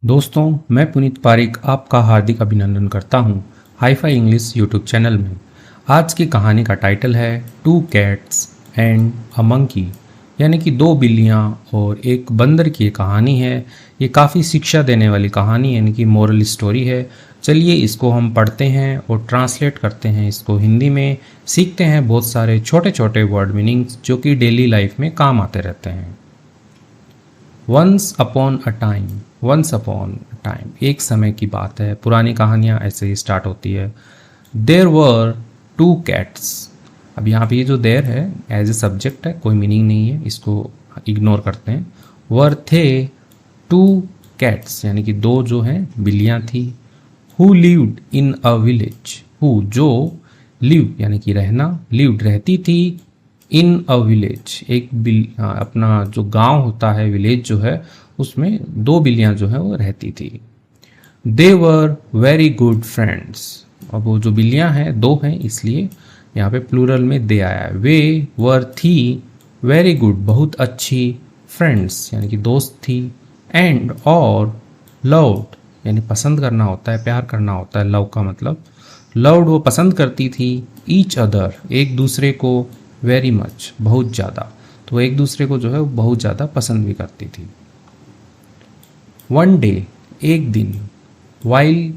दोस्तों, मैं पुनीत पारिक आपका हार्दिक अभिनंदन करता हूँ hi fi English YouTube channel में। आज की कहानी का टाइटल है two cats and a monkey, यानी कि दो बिल्लियाँ और एक बंदर की कहानी है। ये काफ़ी शिक्षा देने वाली कहानी यानी कि मोरल स्टोरी है। चलिए इसको हम पढ़ते हैं और ट्रांसलेट करते हैं इसको हिंदी में, सीखते हैं बहुत सारे छोटे छोटे वर्ड मीनिंग्स जो कि डेली लाइफ में काम आते रहते हैं। Once upon a time, once upon a time, एक समय की बात है। पुरानी कहानियाँ ऐसे ही स्टार्ट होती है। There were two cats. अब यहाँ पे ये जो देयर है एज ए सब्जेक्ट है, कोई मीनिंग नहीं है, इसको इग्नोर करते हैं। वर थे टू कैट्स, यानी कि दो जो हैं बिल्लियाँ थी। Who lived in a village, who जो, लिव यानी कि रहना, लिव्ड रहती थी, इन अ विलेज एक अपना जो गांव होता है, विलेज जो है, उसमें दो बिल्लियां जो है वो रहती थी। दे वर वेरी गुड फ्रेंड्स। अब वो जो बिल्लियां हैं दो हैं, इसलिए यहाँ पे प्लूरल में दे आया है। वे वर थी वेरी गुड, बहुत अच्छी, फ्रेंड्स यानी कि दोस्त थी, एंड और लव्ड यानी पसंद करना होता है, प्यार करना होता है, लव का मतलब लव्ड, वो पसंद करती थी, ईच अदर एक दूसरे को, वेरी मच बहुत ज़्यादा, तो एक दूसरे को जो है वो बहुत ज़्यादा पसंद भी करती थी। वन डे एक दिन, वाइल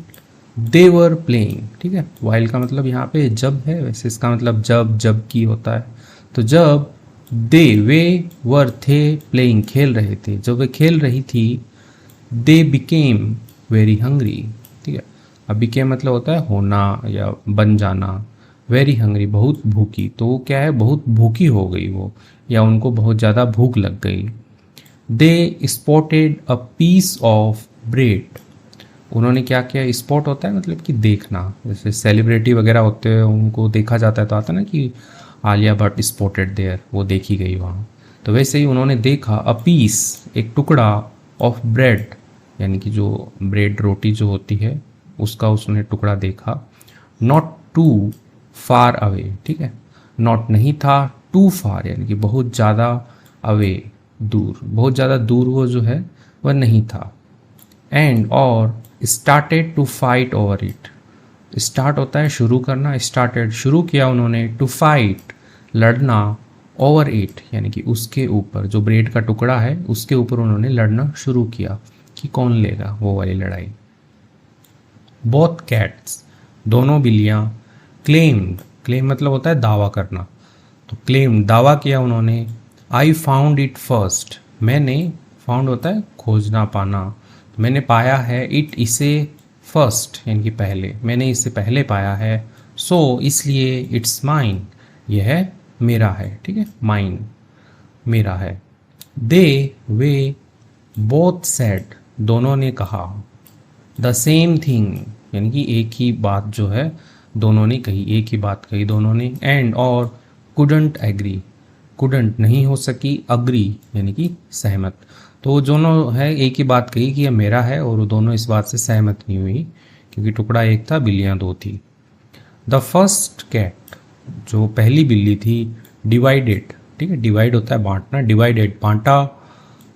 दे वर प्लेइंग, ठीक है, वाइल का मतलब यहाँ पे जब है, वैसे इसका मतलब जब की होता है। तो जब दे वे वर थे प्लेइंग खेल रहे थे, जब वे खेल रही थी, दे बिकेम वेरी हंग्री, ठीक है। अब बिकेम मतलब होता है होना या बन जाना, वेरी हंग्री बहुत भूखी, तो वो क्या है, बहुत भूखी हो गई वो, या उनको बहुत ज़्यादा भूख लग गई। They spotted a piece of bread, उन्होंने क्या किया, स्पॉट होता है मतलब कि देखना, जैसे सेलिब्रिटी वगैरह होते हैं उनको देखा जाता है तो आता है ना कि आलिया भट्ट स्पॉटेड देयर, वो देखी गई वहाँ। तो वैसे ही उन्होंने देखा अ पीस एक टुकड़ा, ऑफ ब्रेड यानी कि जो ब्रेड रोटी जो होती है उसका उसने टुकड़ा देखा। नॉट टू फार अवे, ठीक है, नॉट नहीं था, टू फार यानी कि बहुत ज़्यादा, अवे दूर, बहुत ज़्यादा दूर वो जो है वह नहीं था। एंड और started to fight over it, start होता है शुरू करना, स्टार्टेड शुरू किया उन्होंने, टू फाइट लड़ना, ओवर इट यानी कि उसके ऊपर, जो ब्रेड का टुकड़ा है उसके ऊपर उन्होंने लड़ना शुरू किया कि कौन लेगा वो वाली लड़ाई। बोथ कैट्स दोनों बिल्लियाँ, क्लेम्ड, क्लेम मतलब होता है दावा करना, तो क्लेम दावा किया उन्होंने। आई फाउंड इट फर्स्ट, मैंने, फाउंड होता है खोजना पाना, तो मैंने पाया है, इट इसे, फर्स्ट यानी कि पहले, मैंने इसे पहले पाया है। सो इसलिए, इट्स माइन यह मेरा है, ठीक है, माइन मेरा है। दे वे बोथ सेड दोनों ने कहा, द सेम थिंग यानी कि एक ही बात जो है दोनों ने कही, एक ही बात कही दोनों ने। एंड और कुडंट एग्री, कुडंट नहीं हो सकी, अग्री यानी कि सहमत, तो वो दोनों है एक ही बात कही कि यह मेरा है, और वो दोनों इस बात से सहमत नहीं हुई क्योंकि टुकड़ा एक था, बिल्लियाँ दो थी। द फर्स्ट कैट जो पहली बिल्ली थी, डिवाइडेड, ठीक है, डिवाइड होता है बांटना, डिवाइडेड बांटा,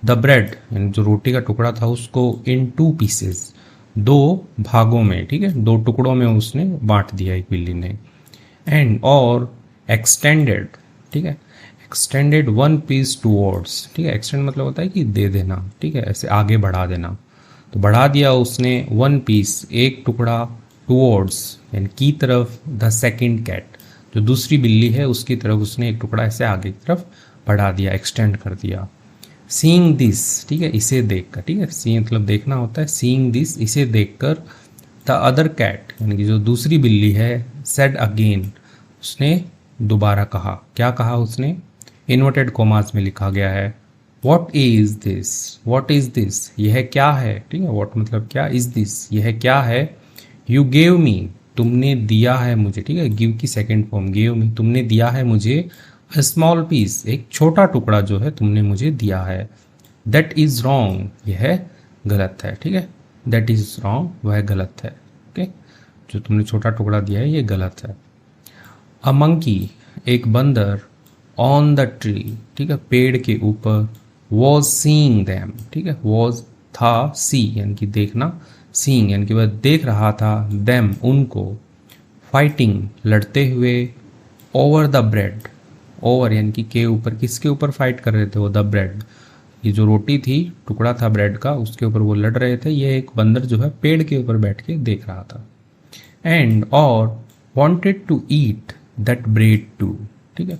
द ब्रेड यानी जो रोटी का टुकड़ा था उसको, इन टू पीसेस दो भागों में, ठीक है, दो टुकड़ों में उसने बांट दिया एक बिल्ली ने। एंड और एक्सटेंडेड, ठीक है, एक्सटेंडेड वन पीस टूवर्ड्स, ठीक है, एक्सटेंड मतलब होता है कि दे देना, ठीक है, ऐसे आगे बढ़ा देना, तो बढ़ा दिया उसने वन पीस एक टुकड़ा, टूवर्ड्स यानी की तरफ, द सेकंड कैट जो दूसरी बिल्ली है उसकी तरफ उसने एक टुकड़ा ऐसे आगे की तरफ बढ़ा दिया, एक्सटेंड कर दिया। सीइंग दिस, ठीक है, इसे देखकर, ठीक है, सी मतलब देखना होता है, सीइंग दिस इसे देखकर, द अदर कैट यानी कि जो दूसरी बिल्ली है, सेड अगेन उसने दोबारा कहा, क्या कहा उसने, इन्वर्टेड कोमास में लिखा गया है, what is this, what is this यह क्या है, ठीक है, व्हाट मतलब क्या, इज दिस यह क्या है, यू गेव मी तुमने दिया है मुझे, ठीक है, गिव की सेकेंड फॉर्म गेव मी, तुमने दिया है मुझे, अ स्मॉल पीस एक छोटा टुकड़ा जो है तुमने मुझे दिया है। दैट इज रॉन्ग यह गलत है, ठीक है, दैट इज रॉन्ग वह गलत है, ओके, जो तुमने छोटा टुकड़ा दिया है ये गलत है। अ मंकी एक बंदर, ऑन द ट्री, ठीक है, पेड़ के ऊपर, वॉज सीइंग दैम, ठीक है, वॉज था, सी यानी कि देखना, सीइंग यानी कि वह देख रहा था, देम उनको, फाइटिंग लड़ते हुए, ओवर द ब्रेड, ओवर यानी कि के ऊपर, किसके ऊपर फाइट कर रहे थे वो, द ब्रेड, ये जो रोटी थी, टुकड़ा था ब्रेड का, उसके ऊपर वो लड़ रहे थे। ये एक बंदर जो है पेड़ के ऊपर बैठ के देख रहा था। एंड और wanted to eat that bread too, ठीक है,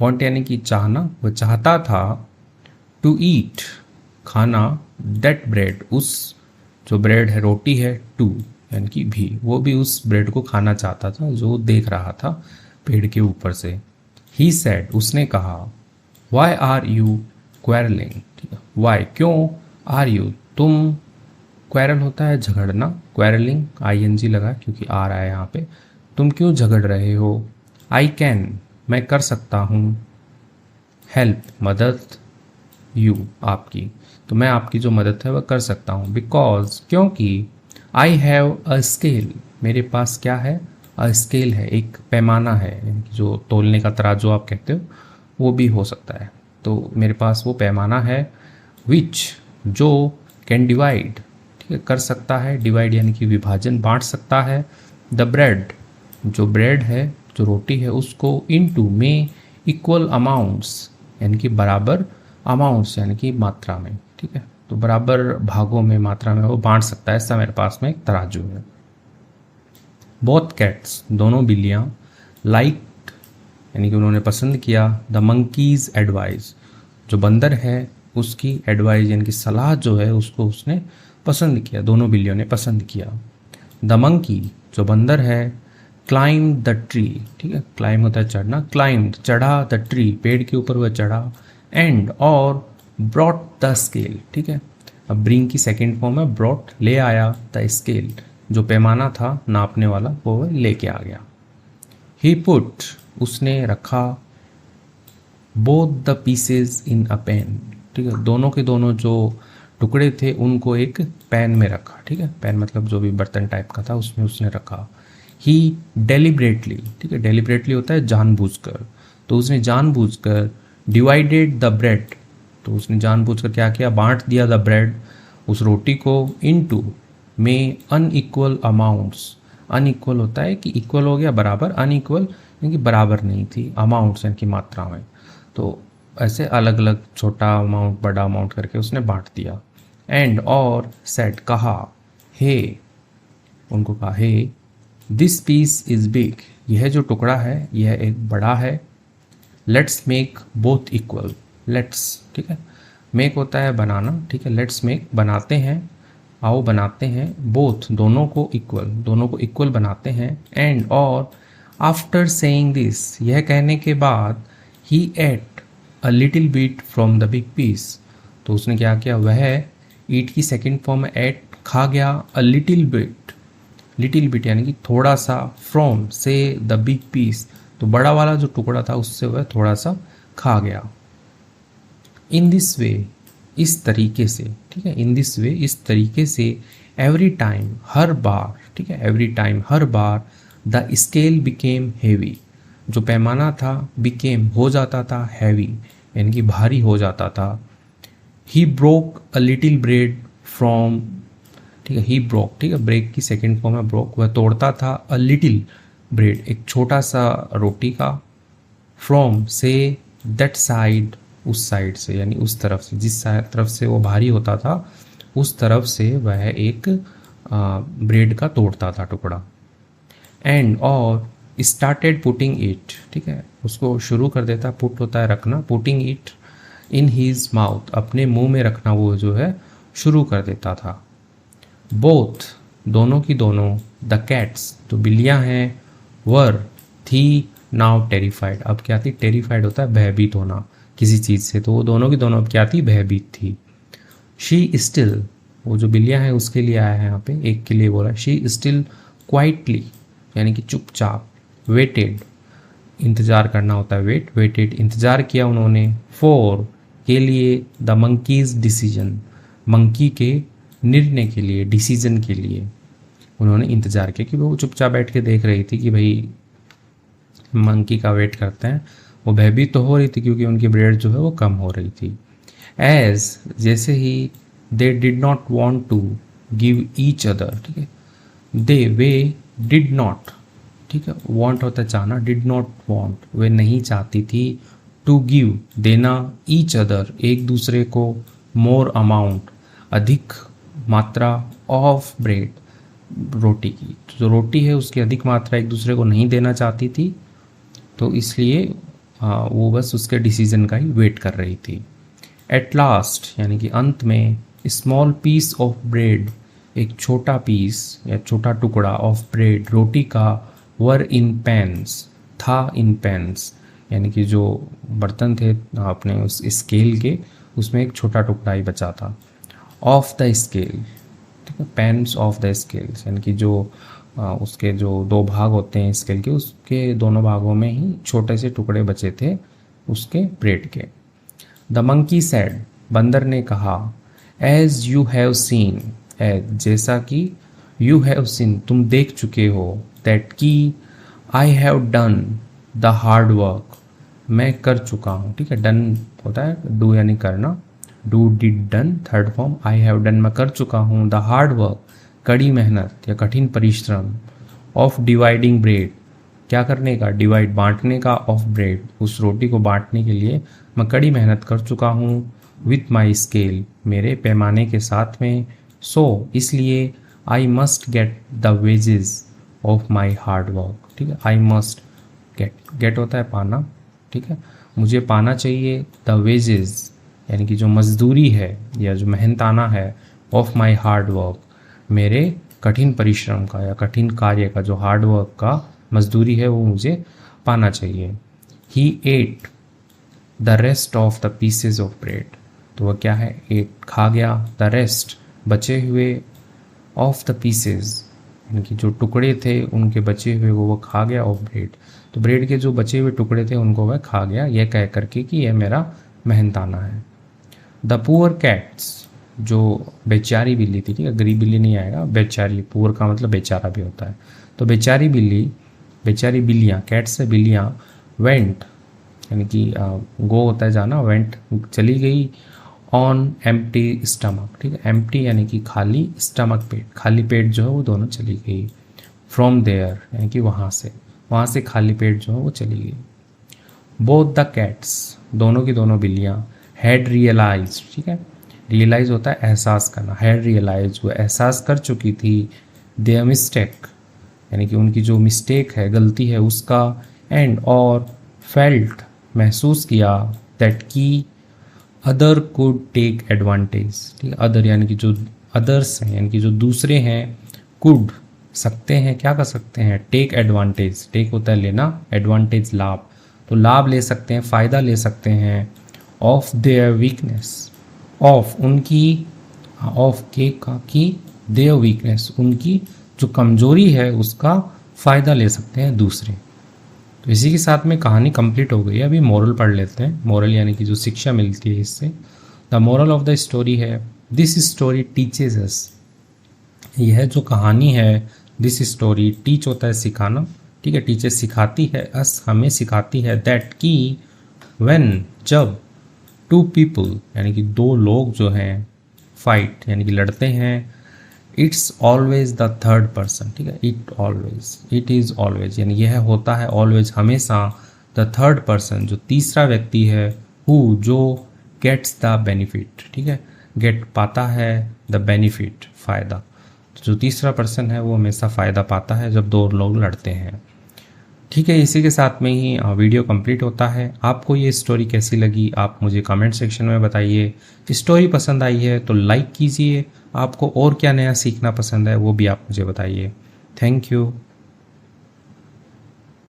वॉन्ट यानी कि चाहना, वो चाहता था, टू ईट खाना, दैट ब्रेड उस जो ब्रेड है, रोटी है, टू यानी कि भी, वो भी उस ब्रेड को खाना चाहता था जो देख रहा था पेड़ के ऊपर से। ही सेड उसने कहा, वाई आर यू क्वेरलिंग, ठीक है, वाई क्यों, आर यू तुम, क्वेरल होता है झगड़ना, क्वेरलिंग आईएनजी लगा क्योंकि आ रहा है यहाँ पे, तुम क्यों झगड़ रहे हो, आई कैन मैं कर सकता हूँ, हेल्प मदद, यू आपकी, तो मैं आपकी जो मदद है वह कर सकता हूँ, बिकॉज क्योंकि, आई हैव अ स्केल मेरे पास क्या है, अ स्केल है, एक पैमाना है, यानी कि जो तोलने का तराजू आप कहते हो वो भी हो सकता है, तो मेरे पास वो पैमाना है, विच जो, कैन डिवाइड, ठीक है, कर सकता है, डिवाइड यानी कि विभाजन, बांट सकता है, द ब्रेड जो ब्रेड है, जो रोटी है, उसको इनटू में, इक्वल अमाउंट्स यानी कि बराबर, अमाउंट्स यानी कि मात्रा में, ठीक है, तो बराबर भागों में, मात्रा में वो बांट सकता है, ऐसा मेरे पास में एक तराजू है। बोथ कैट्स दोनों बिल्लियाँ, लाइक यानी कि उन्होंने पसंद किया, द मंकीज एडवाइस जो बंदर है उसकी एडवाइस यानी कि सलाह जो है उसको उसने पसंद किया, दोनों बिल्लियों ने पसंद किया। द मंकी जो बंदर है, क्लाइम द ट्री, ठीक है, क्लाइम होता है चढ़ना, क्लाइम्ड चढ़ा, द ट्री पेड़ के ऊपर वह चढ़ा, एंड और ब्रॉट द स्केल, ठीक है, अब ब्रिंग की सेकेंड फॉर्म है, ब्रॉट ले आया, द स्केल जो पैमाना था नापने वाला वो लेके आ गया। ही पुट उसने रखा, both the pieces in a pan, ठीक है, दोनों के दोनों जो टुकड़े थे उनको एक पैन में रखा, ठीक है, पैन मतलब जो भी बर्तन टाइप का था उसमें उसने रखा। ही डेलिब्रेटली, ठीक है, डेलिब्रेटली होता है जानबूझकर, तो उसने जानबूझकर, डिवाइडेड द ब्रेड तो उसने जानबूझकर क्या किया, बांट दिया, द ब्रेड उस रोटी को, इनटू में, अनइक्वल अमाउंट्स, अनइक्वल होता है कि इक्वल हो गया बराबर, अनइक्वल यानी कि बराबर नहीं थी, अमाउंट्स यानी कि मात्रा में, तो ऐसे अलग अलग छोटा अमाउंट बड़ा अमाउंट करके उसने बांट दिया। एंड और सेड कहा, हे उनको कहा, हे दिस पीस इज बिग यह जो टुकड़ा है यह एक बड़ा है, let's make both equal, let's, ठीक है, मेक होता है बनाना, ठीक है, लेट्स मेक बनाते हैं, आओ बनाते हैं, बोथ दोनों को इक्वल, दोनों को इक्वल बनाते हैं, एंड और आफ्टर सेइंग दिस यह कहने के बाद, he ate a little bit from the big piece तो उसने क्या किया, वह ईट की सेकेंड फॉर्म में एट खा गया, अ लिटिल बिट यानी कि थोड़ा सा, फ्रॉम से द बिग पीस तो बड़ा वाला जो टुकड़ा था उससे वह थोड़ा सा खा गया। इन दिस वे इस तरीके से, ठीक है, इन दिस वे इस तरीके से, एवरी टाइम हर बार, ठीक है, every time her bar, the scale became heavy जो पैमाना था, बिकेम हो जाता था, हैवी यानी कि भारी हो जाता था। He broke a little bread from, ठीक है, ही ब्रोक, ठीक है, ब्रेक की सेकेंड फॉर्म है ब्रोक, वह तोड़ता था, अ लिटिल ब्रेड एक छोटा सा रोटी का, फ्रॉम से, दैट साइड उस साइड से यानी उस तरफ से, जिस तरफ से वो भारी होता था उस तरफ से वह एक ब्रेड का तोड़ता था टुकड़ा। एंड और स्टार्टेड पुटिंग इट, ठीक है, उसको शुरू कर देता, पुट होता है रखना, putting it in his mouth अपने मुंह में रखना वो जो है शुरू कर देता था। बोथ दोनों की दोनों, द कैट्स जो बिल्लियां हैं, वर थी, नाउ टेरिफाइड अब क्या थी, टेरिफाइड होता है भयभीत होना किसी चीज़ से, तो वो दोनों की दोनों अब क्या थी, भयभीत थी। शी स्टिल वो जो बिल्लियां हैं उसके लिए आया है यहाँ पे, एक के लिए बोला, शी स्टिल क्वाइटली यानी कि चुपचाप, वेटेड इंतज़ार करना होता है, वेटेड इंतज़ार किया उन्होंने, फॉर के लिए, द मंकीज डिसीजन मंकी के निर्णय के लिए, डिसीजन के लिए उन्होंने इंतज़ार किया, कि वो चुपचाप बैठ के देख रही थी कि भाई मंकी का वेट करते हैं, वो भयभीत तो हो रही थी क्योंकि उनकी ब्रेड जो है वो कम हो रही थी। एज जैसे ही they did not want to give each other, ठीक है, दे वे डिड नॉट, ठीक है, वॉन्ट होता है चाहना, डिड नॉट वॉन्ट वे नहीं चाहती थी, टू गिव देना, ईच अदर एक दूसरे को, मोर अमाउंट अधिक मात्रा, ऑफ ब्रेड रोटी की, जो रोटी है उसकी अधिक मात्रा एक दूसरे को नहीं देना चाहती थी, तो इसलिए वो बस उसके डिसीजन का ही वेट कर रही थी। एट लास्ट यानी कि अंत में, स्मॉल पीस ऑफ ब्रेड एक छोटा पीस या छोटा टुकड़ा, ऑफ ब्रेड रोटी का, वर इन पैन्स था, इन पैन्स यानी कि जो बर्तन थे अपने उस स्केल के, उसमें एक छोटा टुकड़ा ही बचा था। ऑफ द स्केल, ठीक है, पैन्स ऑफ द स्केल्स यानी कि जो उसके जो दो भाग होते हैं स्केल के, उसके दोनों भागों में ही छोटे से टुकड़े बचे थे उसके ब्रेड के। द मंकी सैड बंदर ने कहा, as you have seen as जैसा कि, यू हैव सीन तुम देख चुके हो, दैट की, I have done the hard work मैं कर चुका हूँ, ठीक है, डन होता है डू यानी करना, do did done third form, I have done मैं कर चुका हूँ, द हार्ड वर्क कड़ी मेहनत या कठिन परिश्रम, ऑफ डिवाइडिंग ब्रेड क्या करने का, डिवाइड बांटने का, ऑफ ब्रेड उस रोटी को बांटने के लिए मैं कड़ी मेहनत कर चुका हूँ, विथ माई स्केल मेरे पैमाने के साथ में, सो इसलिए, I must get the wages of my hard work, ठीक है, आई मस्ट गेट, गेट होता है पाना, ठीक है, मुझे पाना चाहिए, द वेजेस यानी कि जो मजदूरी है या जो मेहनताना है, ऑफ माई हार्ड वर्क मेरे कठिन परिश्रम का या कठिन कार्य का, जो हार्ड वर्क का मजदूरी है वो मुझे पाना चाहिए। He ate the rest of the pieces of bread, तो वह क्या है, एट खा गया, द रेस्ट बचे हुए, ऑफ द पीसेज यानी कि जो टुकड़े थे उनके बचे हुए वो खा गया, ऑफ ब्रेड तो ब्रेड के जो बचे हुए टुकड़े थे उनको वह खा गया, यह कह करके कि यह मेरा मेहनताना है। द पुअर कैट्स जो बेचारी बिल्ली थी, ठीक है, गरीब बिल्ली नहीं आएगा, बेचारी, पुअर का मतलब बेचारा भी होता है, तो बेचारी बिल्ली, बेचारी बिल्लियाँ, कैट्स से बिल्लियाँ, वेंट यानी कि गो होता है जाना, वेंट चली गई, ऑन एम्प्टी स्टमक, ठीक है, एम्प्टी यानी कि खाली, स्टमक पेट, खाली पेट जो है वो दोनों चली गई, फ्रॉम देयर यानी कि वहाँ से खाली पेट जो है वो चली गई। बोथ द कैट्स दोनों की दोनों बिल्लियाँ, हैड रियलाइज, ठीक है, रियलाइज होता है एहसास करना, हैड रियलाइज वो एहसास कर चुकी थी, देयर मिस्टेक यानी कि उनकी जो मिस्टेक है, गलती है उसका, एंड और फेल्ट महसूस किया, दैट की, अदर कुड टेक एडवांटेज, ठीक है, अदर यानी कि जो अदर्स हैं यानी कि जो दूसरे हैं, कुड सकते हैं, क्या कर सकते हैं, टेक एडवांटेज, टेक होता है लेना, एडवांटेज लाभ, तो लाभ ले सकते हैं, फ़ायदा ले सकते हैं, ऑफ देयर वीकनेस, ऑफ उनकी, ऑफ के का की, देयर वीकनेस उनकी जो कमजोरी है उसका फ़ायदा ले सकते हैं दूसरे। तो इसी के साथ में कहानी कंप्लीट हो गई है। अभी मोरल पढ़ लेते हैं, मोरल यानी कि जो शिक्षा मिलती है इससे। The moral of the story है, दिस स्टोरी टीचेज अस, यह जो कहानी है, दिस स्टोरी, टीच होता है सिखाना, ठीक है, टीचर सिखाती है, अस हमें सिखाती है, दैट की, व्हेन जब, टू पीपल यानी कि दो लोग जो हैं, फाइट यानी कि लड़ते हैं, it's always the third person, ठीक है, it always, it is always यानी यह होता है ऑलवेज हमेशा, द थर्ड पर्सन जो तीसरा व्यक्ति है, हु जो गेट्स द बेनिफिट, ठीक है, गेट पाता है, द बेनिफिट फ़ायदा, जो तीसरा पर्सन है वो हमेशा फ़ायदा पाता है जब दो लोग लड़ते हैं। ठीक है, इसी के साथ में ही वीडियो कंप्लीट होता है। आपको ये स्टोरी कैसी लगी आप मुझे कमेंट सेक्शन में बताइए। स्टोरी पसंद आई है तो लाइक कीजिए। आपको और क्या नया सीखना पसंद है वो भी आप मुझे बताइए। Thank you.